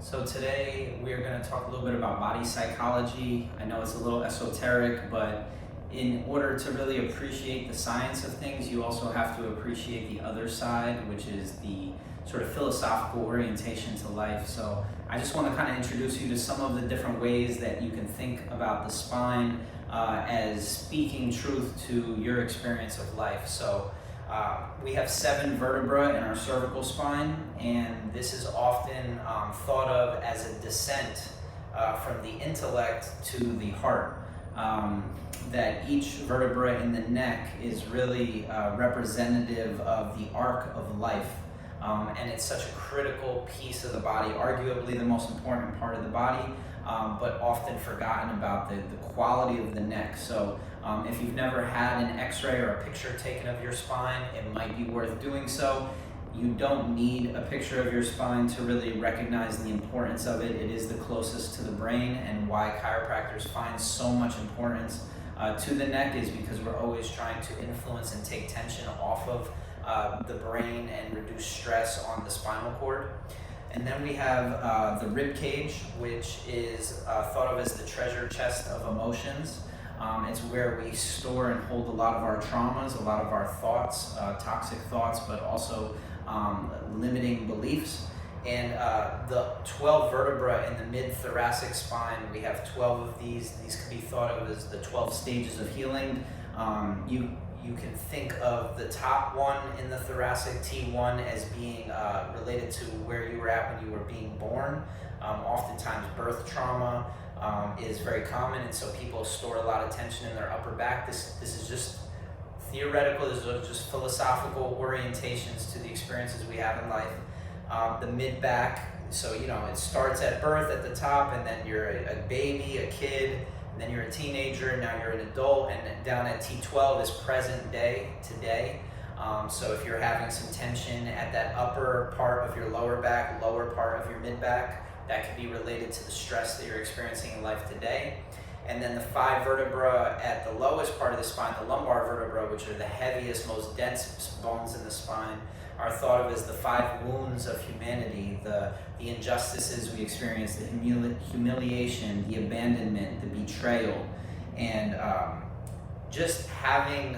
So today we're going to talk a little bit about body psychology. I know it's a little esoteric, but in order to really appreciate the science of things, you also have to appreciate the other side, which is the sort of philosophical orientation to life. So I just want to kind of introduce you to some of the different ways that you can think about the spine as speaking truth to your experience of life. So we have 7 vertebrae in our cervical spine, and this is often thought of as a descent from the intellect to the heart. That each vertebra in the neck is really representative of the arc of life. And it's such a critical piece of the body, arguably the most important part of the body, but often forgotten about the quality of the neck. So if you've never had an x-ray or a picture taken of your spine, it might be worth doing so. You don't need a picture of your spine to really recognize the importance of it. It is the closest to the brain, and why chiropractors find so much importance to the neck is because we're always trying to influence and take tension off of the brain and reduce stress on the spinal cord. And then we have the rib cage, which is thought of as the treasure chest of emotions. It's where we store and hold a lot of our traumas, a lot of our thoughts, toxic thoughts, but also limiting beliefs. And the 12 vertebrae in the mid-thoracic spine, we have 12 of these. These can be thought of as the 12 stages of healing. You can think of the top one in the thoracic, T1, as being related to where you were at when you were being born. Oftentimes birth trauma is very common, and so people store a lot of tension in their upper back. This is just theoretical. This is just philosophical orientations to the experiences we have in life. The mid-back, so it starts at birth at the top, and then you're a baby, a kid, and then you're a teenager, now you're an adult, and down at T12 is present day, today. So if you're having some tension at that upper part of your lower back, lower part of your mid-back, that could be related to the stress that you're experiencing in life today. And then the 5 vertebrae at the lowest part of the spine, the lumbar vertebrae, which are the heaviest, most dense bones in the spine, are thought of as the 5 wounds of humanity, the injustices we experience, the humiliation, the abandonment, the betrayal. And just having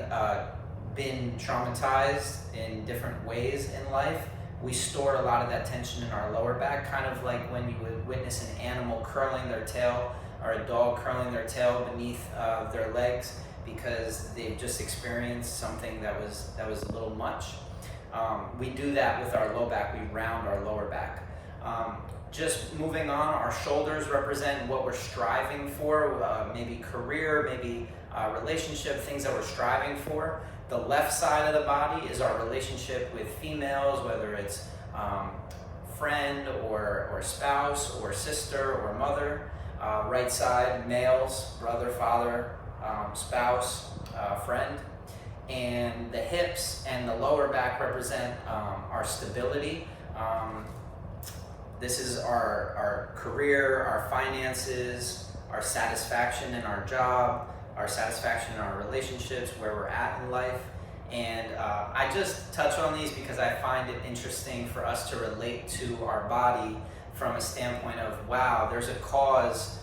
been traumatized in different ways in life, we store a lot of that tension in our lower back, kind of like when you would witness an animal curling their tail or a dog curling their tail beneath their legs because they've just experienced something that was a little much. We do that with our low back. We round our lower back. Just moving on, our shoulders represent what we're striving for, maybe career, maybe relationship, things that we're striving for. The left side of the body is our relationship with females, whether it's friend or spouse or sister or mother. Right side, males, brother, father, spouse, friend. And the hips and the lower back represent our stability. This is our career, our finances, our satisfaction in our job, our satisfaction in our relationships, where we're at in life. And I just touch on these because I find it interesting for us to relate to our body from a standpoint of, wow, there's a cause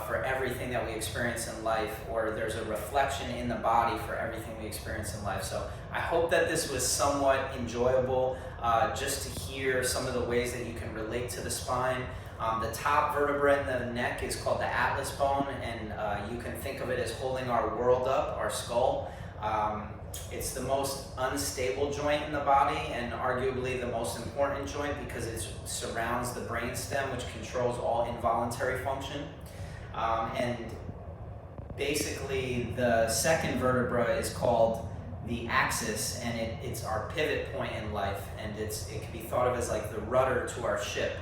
for everything that we experience in life, or there's a reflection in the body for everything we experience in life. So I hope that this was somewhat enjoyable, just to hear some of the ways that you can relate to the spine. The top vertebra in the neck is called the atlas bone, and you can think of it as holding our world up, our skull. It's the most unstable joint in the body, and arguably the most important joint because it surrounds the brainstem, which controls all involuntary function. And basically the second vertebra is called the axis, and it's our pivot point in life, and it can be thought of as like the rudder to our ship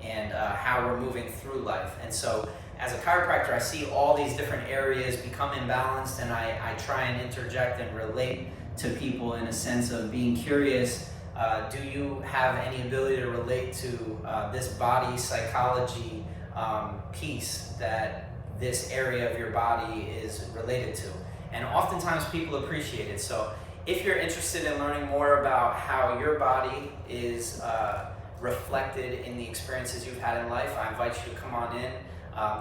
and how we're moving through life. And so as a chiropractor, I see all these different areas become imbalanced, and I try and interject and relate to people in a sense of being curious. Do you have any ability to relate to this body psychology piece that this area of your body is related to? And oftentimes people appreciate it. So if you're interested in learning more about how your body is reflected in the experiences you've had in life, I invite you to come on in.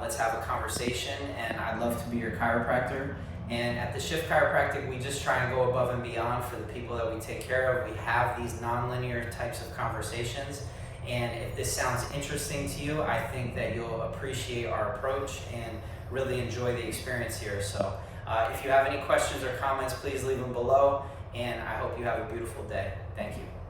Let's have a conversation, and I'd love to be your chiropractor. And at the Shift Chiropractic, we just try and go above and beyond for the people that we take care of. We have these nonlinear types of conversations, and if this sounds interesting to you, I think that you'll appreciate our approach and really enjoy the experience here. So if you have any questions or comments, please leave them below, and I hope you have a beautiful day. Thank you.